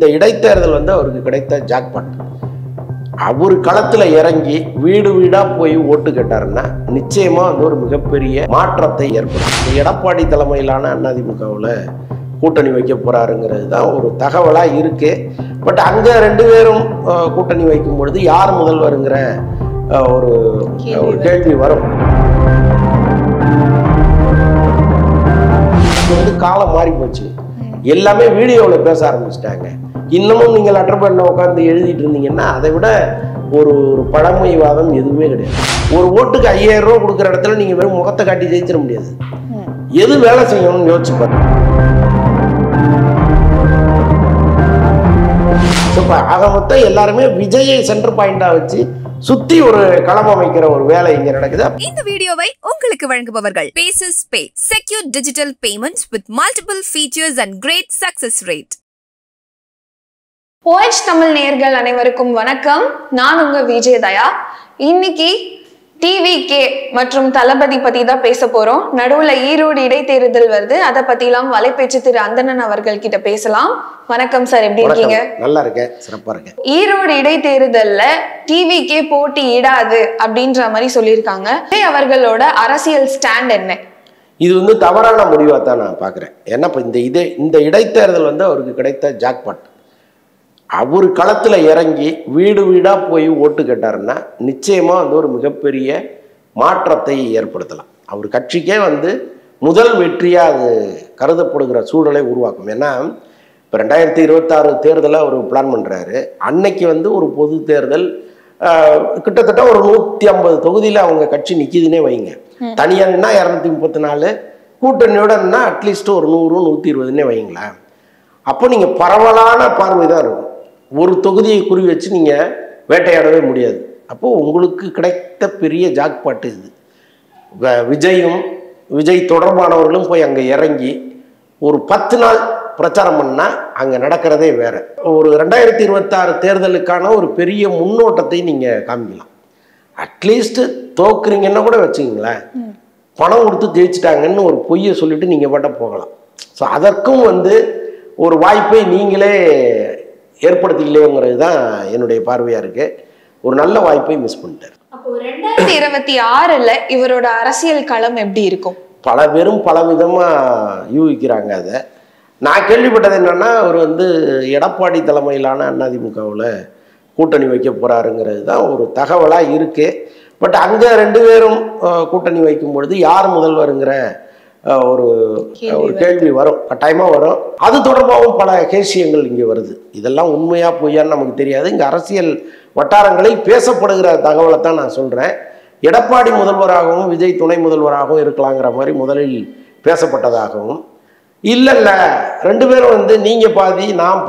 இந்த இடைத்தேர்தல் வந்து அவருக்கு கிடைத்த ஜாக்பாட். அவர் களத்துல இறங்கி வீடு வீடா போய் ஓட்டு கேட்டாருன்னா நிச்சயமா வந்து ஒரு மிகப்பெரிய மாற்றத்தை ஏற்படும். எடப்பாடி தலைமையிலான அதிமுகவில் கூட்டணி வைக்க போறாருங்கிறது தான் ஒரு தகவலா இருக்கு. பட் அங்க ரெண்டு பேரும் கூட்டணி வைக்கும் பொழுது யார் முதல்வருங்கிற ஒரு கேள்வி வரும். வந்து காலம் மாறி போச்சு, எல்லாமே வீடியோவில் பேச ஆரம்பிச்சிட்டாங்க. இன்னமும் நீங்கள் லெட்டர் பேட்ல உட்காந்து எழுதிட்டு இருந்தீங்கன்னா அதை விட ஒரு பழமைவாதம் எதுவுமே கிடையாது. ஒரு ஓட்டுக்கு 5000 ரூபா கொடுக்குற இடத்துல நீங்க வெறும் முகத்தை காட்டி ஜெயிச்சிட முடியாது. எது வேலை செய்யணும்னு யோசிச்சு பாருங்க. ஆக மொத்தம் எல்லாருமே விஜயை சென்டர் பாயிண்டா வச்சு சுத்தி ஒரு களம் அமைக்கிற ஒரு வேலை இங்க நடக்குது. இந்த வீடியோவை உங்களுக்கு வழங்குபவர்கள் Paces Pay, secure digital payments with multiple features and great success rate. OH Tamil நேயர்கள் அனைவருக்கும் வணக்கம். நான் உங்க விஜய் தயா. இன்னைக்கு TVK மற்றும் தளபதி பத்தி தான் பேச போறோம். நடுவுல ஈரோடு இடைத்தேர்தல் வருது, அதை பத்திலாம் வலைப்பேச்சு திரு அந்தணன் அவர்கள் கிட்ட பேசலாம். வணக்கம் சார், எப்படி இருக்கீங்க? நல்லா இருக்கேன், சிறப்பா இருக்கேன். ஈரோடு இடைத்தேர்தல்ல TVK போட்டி இடாது அப்படின்ற மாதிரி சொல்லியிருக்காங்க. அவர்களோட அரசியல் ஸ்டாண்ட் என்ன? இது வந்து தவறான முடிவா தான் நான் பாக்குறேன். ஏன்னா இந்த இடைத்தேர்தல் வந்து அவருக்கு கிடைத்த ஜாக்பாட். அவர் களத்துல இறங்கி வீடு வீடா போய் ஓட்டு கேட்டாருன்னா நிச்சயமா வந்து ஒரு மிகப்பெரிய மாற்றத்தை ஏற்படுத்தலாம். அவர் கட்சிக்கே வந்து முதல் வெற்றியா அது கருதப்படுகிற சூழலை உருவாக்கும். ஏன்னா இப்போ 2026 தேர்தலை அவர் பிளான் பண்றாரு. அன்னைக்கு வந்து ஒரு பொது தேர்தல் கிட்டத்தட்ட ஒரு 150 தொகுதியில் அவங்க கட்சி நிற்கிதுன்னே வைங்க. தனியானா 234, கூட்டணியோடனா அட்லீஸ்ட் ஒரு 100 120ன்னே வைங்களேன். அப்போ நீங்க பரவலான பார்வை தான் இருக்கும். ஒரு தொகுதியை குறி வச்சு நீங்க வேட்டையாடவே முடியாது. அப்போ உங்களுக்கு கிடைத்த பெரிய ஜாக்பாட்டு இது. விஜயும் விஜய் தொடர்பானவர்களும் போய் அங்கே இறங்கி ஒரு 10 நாள் பிரச்சாரம் பண்ணா அங்க நடக்கிறதே வேற. ஒரு 2026 தேர்தலுக்கான ஒரு பெரிய முன்னோட்டத்தை நீங்க காமிக்கலாம். அட்லீஸ்ட் தோக்குறீங்கன்னா கூட வச்சுங்களேன், பணம் கொடுத்து ஜெயிச்சிட்டாங்கன்னு ஒரு பொய்யை சொல்லிட்டு நீங்க பாட்ட போகலாம். ஸோ அதற்கும் வந்து ஒரு வாய்ப்பை நீங்களே ஏற்படுத்திக்கலையோங்கிறது தான் என்னுடைய பார்வையா இருக்கு. ஒரு நல்ல வாய்ப்பை மிஸ் பண்ணிட்டார். அப்போ 2026ல இவரோட அரசியல் களம் எப்படி இருக்கும்? பல பேரும் பல விதமா யூகிக்கிறாங்க. அதை நான் கேள்விப்பட்டது என்னன்னா, அவர் வந்து எடப்பாடி தலைமையிலான அதிமுகவில் கூட்டணி வைக்க போறாருங்கிறது தான் ஒரு தகவலா இருக்கு. பட் அங்க ரெண்டு பேரும் கூட்டணி வைக்கும் பொழுது யார் முதல்வருங்கிற ஒரு கேள்வி வரும், கட்டாயமா வரும். அது தொடர்பாகவும் பல கேசியங்கள் இங்கே வருது. இதெல்லாம் உண்மையா பொய்யான்னு நமக்கு தெரியாது. இங்க அரசியல் வட்டாரங்களில் பேசப்படுகிற தகவலை தான் நான் சொல்றேன். எடப்பாடி முதல்வராகவும் விஜய் துணை முதல்வராகவும் இருக்கலாங்கிற மாதிரி முதலில் பேசப்பட்டதாகவும், இல்ல ரெண்டு பேரும் வந்து நீங்க பாதி நான்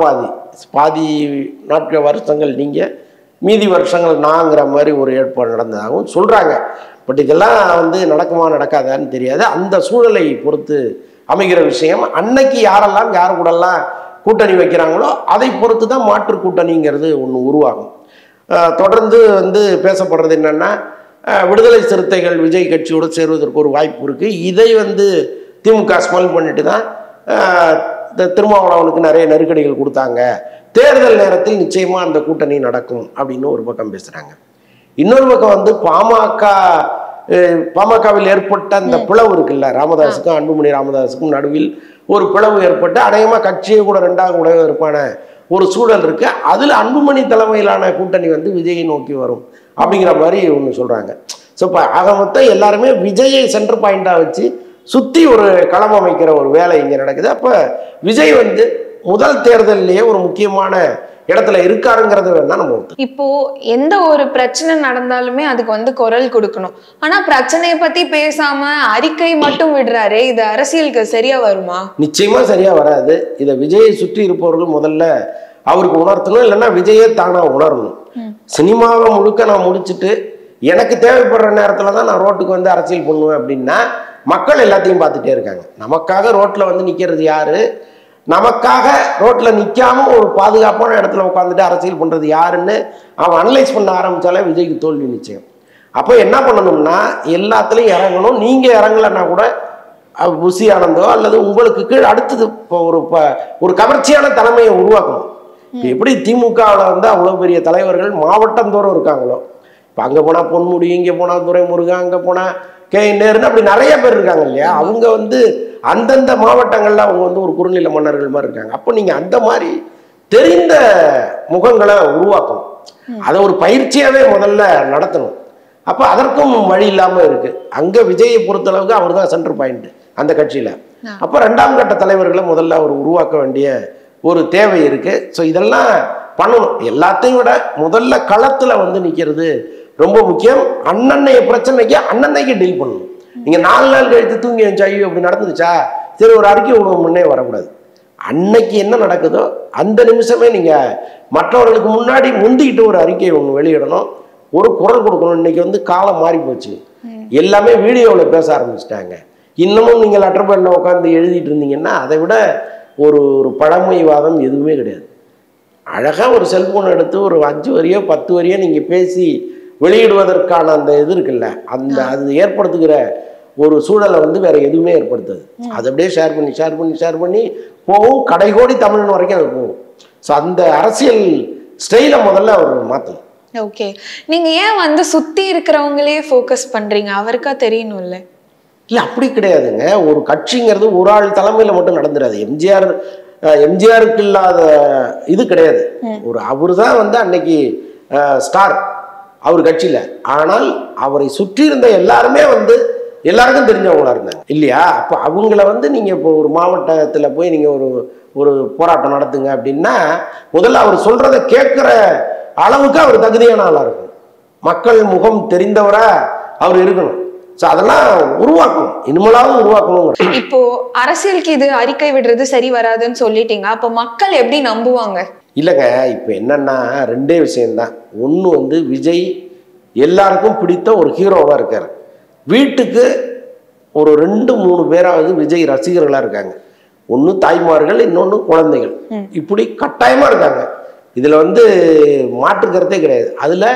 பாதி நாட்கள் வருஷங்கள் நீங்க, மீதி வருஷங்கள் நாங்கிற மாதிரி ஒரு ஏற்பாடு நடந்ததாகவும் சொல்றாங்க. பட் இதெல்லாம் வந்து நடக்குமா நடக்காதான்னு தெரியாது. அந்த சூழலை பொறுத்து அமைகிற விஷயம். அன்னைக்கு யாரெல்லாம் யார் கூடலாம் கூட்டணி வைக்கிறாங்களோ அதை பொறுத்து தான் மாற்று கூட்டணிங்கிறது ஒன்று உருவாகும். தொடர்ந்து வந்து பேசப்படுறது என்னன்னா, விடுதலை சிறுத்தைகள் விஜய் கட்சியோடு சேருவதற்கு ஒரு வாய்ப்பு இருக்கு. இதை வந்து திமுக ஸ்மெல் பண்ணிட்டு தான் திருமாவளவனுக்கு நிறைய நெருக்கடிகள் கொடுத்தாங்க. தேர்தல் நேரத்தில் நிச்சயமா அந்த கூட்டணி நடக்கும் அப்படின்னு ஒரு பக்கம் பேசுறாங்க. இன்னொரு பக்கம் வந்து பாமகவில் ஏற்பட்ட அந்த பிளவு இருக்குல்ல, ராமதாஸுக்கும் அன்புமணி ராமதாஸுக்கும் நடுவில் ஒரு பிளவு ஏற்பட்டு அநேகமா கட்சியை கூட 2ஆக உடையதற்கான ஒரு சூழல் இருக்கு. அதுல அன்புமணி தலைமையிலான கூட்டணி வந்து விஜயை நோக்கி வரும் அப்படிங்கிற மாதிரி ஒன்று சொல்றாங்க. ஸோ இப்போ ஆக மொத்தம் எல்லாருமே விஜயை சென்டர் பாயிண்டா வச்சு சுத்தி ஒரு களம் அமைக்கிற ஒரு வேலை இங்க நடக்குது. அப்ப விஜய் வந்து முதல் தேர்தலிலேயே ஒரு முக்கியமான இடத்துல இருக்காருங்கிறது வேணா நம்ம. இப்போ எந்த ஒரு பிரச்சனை நடந்தாலுமே அதுக்கு வந்து குரல் கொடுக்கணும். ஆனா பிரச்சனையை பத்தி பேசாம அறிக்கை மட்டும் விடுறாரு. இது அரசியலுக்கு சரியா வருமா? நிச்சயமா சரியா வராது. இதை விஜயை சுற்றி இருப்பவர்கள் முதல்ல அவருக்கு உணர்த்தணும், இல்லைன்னா விஜயே தானா உணரணும். சினிமாவை முழுக்க நான் முடிச்சுட்டு எனக்கு தேவைப்படுற நேரத்துல தான் நான் ரோட்டுக்கு வந்து அரசியல் பண்ணுவேன் அப்படின்னா மக்கள் எல்லாத்தையும் பார்த்துட்டே இருக்காங்க. நமக்காக ரோட்ல வந்து நிக்கிறது யாரு, நமக்காக ரோட்ல நிக்காம ஒரு பாதுகாப்பான இடத்துல உட்காந்துட்டு அரசியல் பண்றது யாருன்னு அவன் அனலைஸ் பண்ண ஆரம்பிச்சாலே விஜய்க்கு தோல்வி நிச்சயம். அப்போ என்ன பண்ணணும்னா எல்லாத்துலயும் இறங்கணும். நீங்க இறங்கலைன்னா கூட புசி ஆனந்தோ அல்லது உங்களுக்கு கீழ் அடுத்தது ஒரு கவர்ச்சியான தலைமையை உருவாக்கணும். இப்போ எப்படி திமுகவில் வந்து அவ்வளோ பெரிய தலைவர்கள் மாவட்டந்தோறும் இருக்காங்களோ, இப்போ அங்கே போனால் பொன்முடி, இங்கே போனால் துரைமுருகன், அங்கே போனால் நேருன்னு அப்படி நிறைய பேர் இருக்காங்க இல்லையா. அவங்க வந்து அந்தந்த மாவட்டங்களில் அவங்க வந்து ஒரு குறுநில மன்னர்கள் மாதிரி இருக்காங்க. அப்போ நீங்கள் அந்த மாதிரி தெரிந்த முகங்களை உருவாக்கணும். அதை ஒரு பயிற்சியாகவே முதல்ல நடத்தணும். அப்போ அதற்கும் வழி இல்லாமல் இருக்கு. அங்கே விஜயை பொறுத்தளவுக்கு அவர் தான் சென்டர் பாயிண்ட் அந்த கட்சியில். அப்போ 2ஆம் கட்ட தலைவர்களை முதல்ல அவர் உருவாக்க வேண்டிய ஒரு தேவை இருக்கு. ஸோ இதெல்லாம் பண்ணணும். எல்லாத்தையும் விட முதல்ல களத்தில் வந்து நிற்கிறது ரொம்ப முக்கியம். அன்னன்னைய பிரச்சனைக்கு அன்னன்னைக்கு டீல் பண்ணணும். நீங்கள் 4 நாள் கழித்து தூங்கி வச்சா ஐயோ அப்படி நடந்துச்சா சரி ஒரு அறிக்கை உணவு முன்னே வரக்கூடாது. அன்னைக்கு என்ன நடக்குதோ அந்த நிமிஷமே நீங்கள் மற்றவர்களுக்கு முன்னாடி முந்திக்கிட்டு ஒரு அறிக்கை ஒன்று வெளியிடணும், ஒரு குரல் கொடுக்கணும். இன்னைக்கு வந்து காலம் மாறி போச்சு, எல்லாமே வீடியோவில் பேச ஆரம்பிச்சிட்டாங்க. இன்னமும் நீங்கள் லெட்டர் பேடில் உட்காந்து எழுதிட்டு இருந்தீங்கன்னா அதை விட ஒரு பழமைவாதம் எதுவுமே கிடையாது. அழகாக ஒரு செல்ஃபோன் எடுத்து ஒரு 5 வரியோ 10 வரியோ நீங்கள் பேசி வெளியிடுவதற்கான அந்த இது இருக்குல்ல, அந்த அது ஏற்படுத்துகிற ஒரு சூழலை வந்து வேற எதுவுமே ஏற்படுத்தாது. அதை அப்படியே ஷேர் பண்ணி போகும். கடைகோடி தமிழன் வரைக்கும் அது போகும். ஸோ அந்த அரசியல் ஸ்டைலை முதல்ல அவர் மாற்றணும். ஓகே, நீங்க ஏன் வந்து சுத்தி இருக்கிறவங்களே ஃபோக்கஸ் பண்றீங்க? அவருக்கா தெரியணும்ல. இல்லை அப்படி கிடையாதுங்க. ஒரு கட்சிங்கிறது ஒரு ஆள் தலைமையில் மட்டும் நடந்துடாது. எம்ஜிஆருக்கு இல்லாத இது கிடையாது. ஒரு அவர் தான் வந்து அன்னைக்கு ஸ்டார் அவர் கட்சியில். ஆனால் அவரை சுற்றி இருந்த எல்லாருமே வந்து எல்லாருக்கும் தெரிஞ்சவங்களா இருந்தாங்க இல்லையா. அப்போ அவங்கள வந்து நீங்கள் இப்போ ஒரு மாவட்டத்தில் போய் நீங்கள் ஒரு போராட்டம் நடத்துங்க அப்படின்னா முதல்ல அவர் சொல்றதை கேட்குற அளவுக்கு அவர் தகுதியான ஆளாக இருக்கணும். மக்கள் முகம் தெரிந்தவரா அவர் இருக்கணும். ஸோ அதெல்லாம் உருவாக்கணும், இனிமேலாவது உருவாக்கணும். இப்போ அரசியலுக்கு இது அறிக்கை விடுறது சரி வராதுன்னு சொல்லிட்டீங்க. அப்போ மக்கள் எப்படி நம்புவாங்க? இல்லைங்க, இப்போ என்னன்னா 2 விஷயம்தான். ஒன்று வந்து விஜய் எல்லாருக்கும் பிடித்த ஒரு ஹீரோவாக இருக்கார். வீட்டுக்கு ஒரு 2-3 பேராவது விஜய் ரசிகர்களாக இருக்காங்க. ஒன்று தாய்மார்கள், இன்னொன்று குழந்தைகள். இப்படி கட்டாயமாக இருக்காங்க. இதில் வந்து மாற்று கருத்தே கிடையாது. அதில்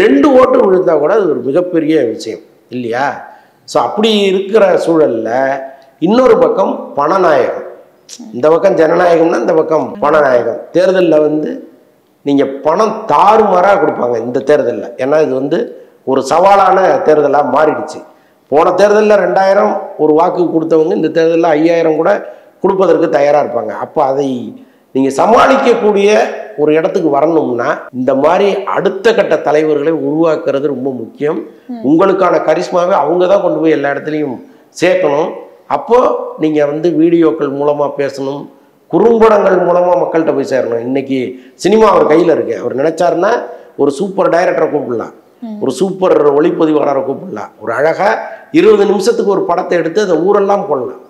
2 ஓட்டு விழுந்தா கூட அது ஒரு மிகப்பெரிய விஷயம் இல்லையா. ஸோ அப்படி இருக்கிற சூழலில் இன்னொரு பக்கம் பணநாயகம், இந்த பக்கம் ஜனநாயகம்னா இந்த பக்கம் பணநாயகம். தேர்தலில் வந்து நீங்கள் பணம் தாறுமாறாக கொடுப்பாங்க இந்த தேர்தலில். ஏன்னா இது வந்து ஒரு சவாலான தேர்தலாக மாறிடுச்சு. போன தேர்தலில் 2000 ஒரு வாக்கு கொடுத்தவங்க இந்த தேர்தலில் 5000 கூட கொடுப்பதற்கு தயாராக இருப்பாங்க. அப்போ அதை நீங்கள் சமாளிக்கக்கூடிய ஒரு இடத்துக்கு வரணும்னா இந்த மாதிரி அடுத்த கட்ட தலைவர்களை உருவாக்குறது ரொம்ப முக்கியம். உங்களுக்கான கரிஸ்மாவை அவங்க தான் கொண்டு போய் எல்லா இடத்துலையும் சேர்க்கணும். அப்போது நீங்கள் வந்து வீடியோக்கள் மூலமாக பேசணும், குறும்படங்கள் மூலமாக மக்கள்கிட்ட போய் சேரணும். இன்னைக்கு சினிமா அவர் கையில் இருக்கு. அவர் நினைச்சாருன்னா ஒரு சூப்பர் டைரக்டரை கூப்பிடலாம், ஒரு சூப்பர் ஒளிப்பதிவாளரை கூப்பிடலாம், ஒரு அழகாக 20 நிமிஷத்துக்கு ஒரு படத்தை எடுத்து அதை ஊரெல்லாம் போடலாம்.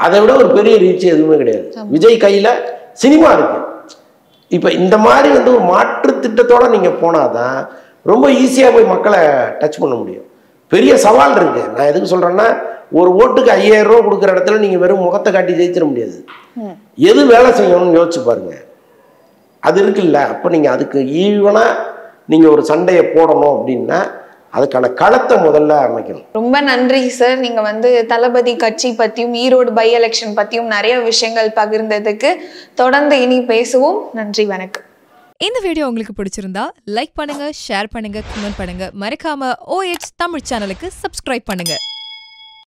அதை விட ஒரு பெரிய ரீச் எதுவுமே கிடையாது. விஜய் கையில் சினிமா இருக்கு. இப்போ இந்த மாதிரி வந்து ஒரு மாற்று திட்டத்தோட நீங்கள் போனாதான் ரொம்ப ஈஸியாக போய் மக்களை டச் பண்ண முடியும். பெரிய சவால் இருக்கு. நான் எதுக்கு சொல்றேன்னா, ஒரு ஓட்டுக்கு 5000 ரூபா கொடுக்குற இடத்துல நீங்கள் வெறும் முகத்தை காட்டி ஜெயிச்சிட முடியாது. எது வேலை செய்யணும்னு யோசிச்சு பாருங்க, அது இருக்குல்ல. அப்போ நீங்கள் அதுக்கு ஈவனாக நீங்கள் ஒரு சண்டையை போடணும் அப்படின்னா அதுக்கான களத்தை முதல்ல அமைக்கணும். ரொம்ப நன்றி சார். நீங்க வந்து தளபதி கட்சி பத்தியும் ஈரோடு பை எலெக்ஷன் பத்தியும் நிறைய விஷயங்கள் பகிர்ந்ததுக்கு. தொடர்ந்து இனி பேசுவோம். நன்றி, வணக்கம். இந்த வீடியோ உங்களுக்கு பிடிச்சிருந்தா லைக் பண்ணுங்க, ஷேர் பண்ணுங்க, கமெண்ட் பண்ணுங்க. மறக்காம OH தமிழ் சேனலுக்கு சப்ஸ்கிரைப் பண்ணுங்க.